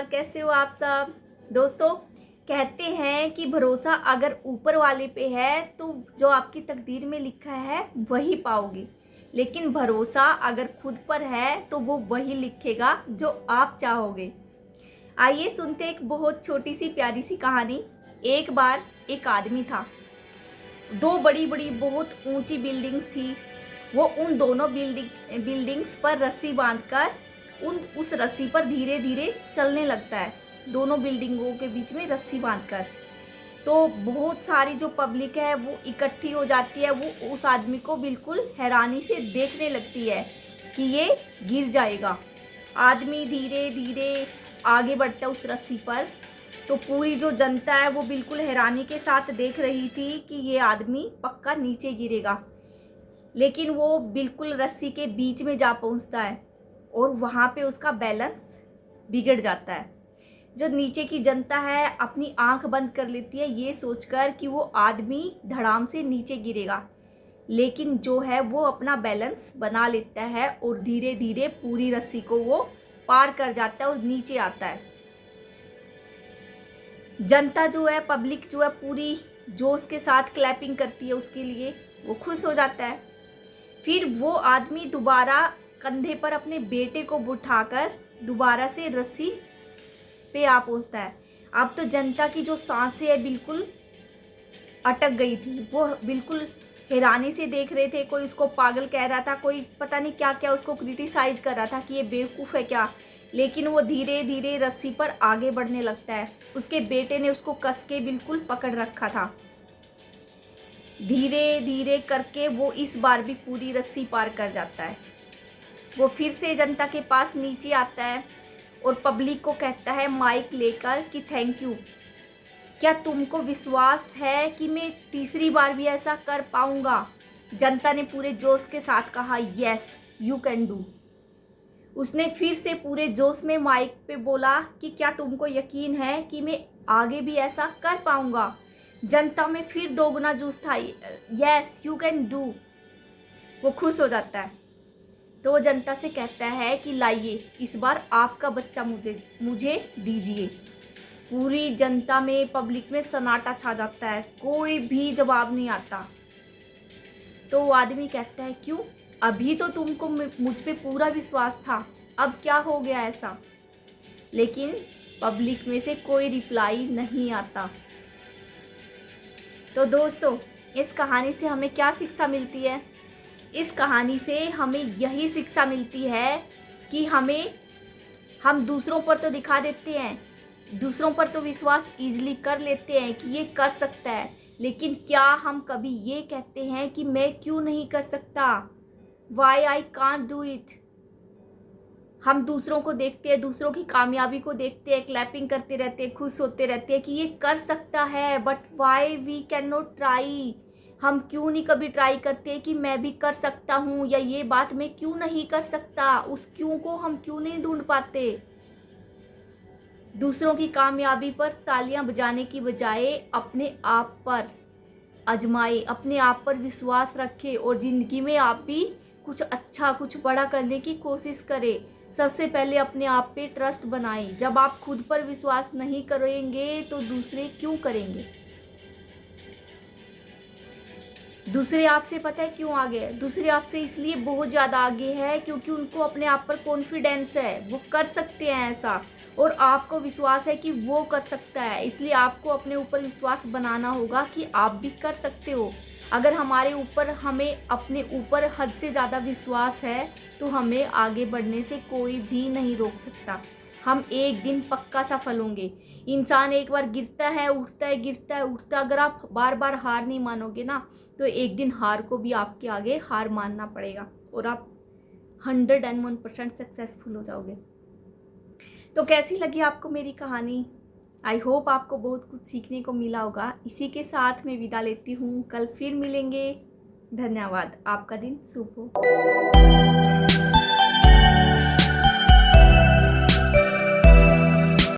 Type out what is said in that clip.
कैसे हो आप सब दोस्तों। कहते हैं कि भरोसा अगर ऊपर वाले पे है तो जो आपकी तकदीर में लिखा है वही पाओगे, लेकिन भरोसा अगर खुद पर है तो वो वही लिखेगा जो आप चाहोगे। आइए सुनते एक बहुत छोटी सी प्यारी सी कहानी। एक बार एक आदमी था, दो बड़ी बड़ी बहुत ऊंची बिल्डिंग्स थी। वो उन दोनों बिल्डिंग्स पर रस्सी बांधकर उस रस्सी पर धीरे धीरे चलने लगता है, दोनों बिल्डिंगों के बीच में रस्सी बांधकर। तो बहुत सारी जो पब्लिक है वो इकट्ठी हो जाती है, वो उस आदमी को बिल्कुल हैरानी से देखने लगती है कि ये गिर जाएगा। आदमी धीरे धीरे आगे बढ़ता है उस रस्सी पर। तो पूरी जो जनता है वो बिल्कुल हैरानी के साथ देख रही थी कि ये आदमी पक्का नीचे गिरेगा, लेकिन वो बिल्कुल रस्सी के बीच में जा पहुंचता है और वहाँ पे उसका बैलेंस बिगड़ जाता है। जो नीचे की जनता है अपनी आंख बंद कर लेती है ये सोचकर कि वो आदमी धड़ाम से नीचे गिरेगा, लेकिन जो है वो अपना बैलेंस बना लेता है और धीरे धीरे पूरी रस्सी को वो पार कर जाता है और नीचे आता है। जनता जो है, पब्लिक जो है, पूरी जोश के साथ क्लैपिंग करती है उसके लिए, वो खुश हो जाता है। फिर वो आदमी दोबारा कंधे पर अपने बेटे को उठाकर दोबारा से रस्सी पे आ पहुंचता है। अब तो जनता की जो सांसें है बिल्कुल अटक गई थी, वो बिल्कुल हैरानी से देख रहे थे। कोई उसको पागल कह रहा था, कोई पता नहीं क्या क्या उसको क्रिटिसाइज कर रहा था कि ये बेवकूफ़ है क्या, लेकिन वो धीरे धीरे रस्सी पर आगे बढ़ने लगता है। उसके बेटे ने उसको कस के बिल्कुल पकड़ रखा था। धीरे धीरे करके वो इस बार भी पूरी रस्सी पार कर जाता है। वो फिर से जनता के पास नीचे आता है और पब्लिक को कहता है माइक लेकर कि थैंक यू, क्या तुमको विश्वास है कि मैं तीसरी बार भी ऐसा कर पाऊंगा। जनता ने पूरे जोश के साथ कहा यस यू कैन डू। उसने फिर से पूरे जोश में माइक पे बोला कि क्या तुमको यकीन है कि मैं आगे भी ऐसा कर पाऊंगा। जनता में फिर दोगुना जोश था, यस यू कैन डू। वो खुश हो जाता है। तो वो जनता से कहता है कि लाइए इस बार आपका बच्चा मुझे दीजिए। पूरी जनता में, पब्लिक में सन्नाटा छा जाता है, कोई भी जवाब नहीं आता। तो वो आदमी कहता है क्यों, अभी तो तुमको मुझ पे पूरा विश्वास था, अब क्या हो गया ऐसा। लेकिन पब्लिक में से कोई रिप्लाई नहीं आता। तो दोस्तों, इस कहानी से हमें क्या शिक्षा मिलती है? इस कहानी से हमें यही शिक्षा मिलती है कि हम दूसरों पर तो दिखा देते हैं, दूसरों पर तो विश्वास इजीली कर लेते हैं कि ये कर सकता है, लेकिन क्या हम कभी ये कहते हैं कि मैं क्यों नहीं कर सकता, why I can't do it. हम दूसरों को देखते हैं, दूसरों की कामयाबी को देखते हैं, क्लैपिंग करते रहते हैं, खुश होते रहते हैं कि ये कर सकता है, but why we can not try. हम क्यों नहीं कभी ट्राई करते कि मैं भी कर सकता हूँ, या ये बात मैं क्यों नहीं कर सकता, उस क्यों को हम क्यों नहीं ढूंढ पाते। दूसरों की कामयाबी पर तालियां बजाने की बजाय अपने आप पर आजमाए, अपने आप पर विश्वास रखे और ज़िंदगी में आप भी कुछ अच्छा, कुछ बड़ा करने की कोशिश करें। सबसे पहले अपने आप पे ट्रस्ट बनाएं। जब आप खुद पर विश्वास नहीं करेंगे तो दूसरे क्यों करेंगे। दूसरे आपसे पता है क्यों आगे है? दूसरे आपसे इसलिए बहुत ज़्यादा आगे है क्योंकि उनको अपने आप पर कॉन्फिडेंस है, वो कर सकते हैं ऐसा, और आपको विश्वास है कि वो कर सकता है। इसलिए आपको अपने ऊपर विश्वास बनाना होगा कि आप भी कर सकते हो। अगर हमें अपने ऊपर हद से ज़्यादा विश्वास है तो हमें आगे बढ़ने से कोई भी नहीं रोक सकता। हम एक दिन पक्का सफल होंगे। इंसान एक बार गिरता है, उठता है, गिरता है, उठता है। अगर आप बार बार हार नहीं मानोगे ना तो एक दिन हार को भी आपके आगे हार मानना पड़ेगा और आप 101% सक्सेसफुल हो जाओगे। तो कैसी लगी आपको मेरी कहानी? आई होप आपको बहुत कुछ सीखने को मिला होगा। इसी के साथ मैं विदा लेती हूँ, कल फिर मिलेंगे। धन्यवाद। आपका दिन शुभ हो।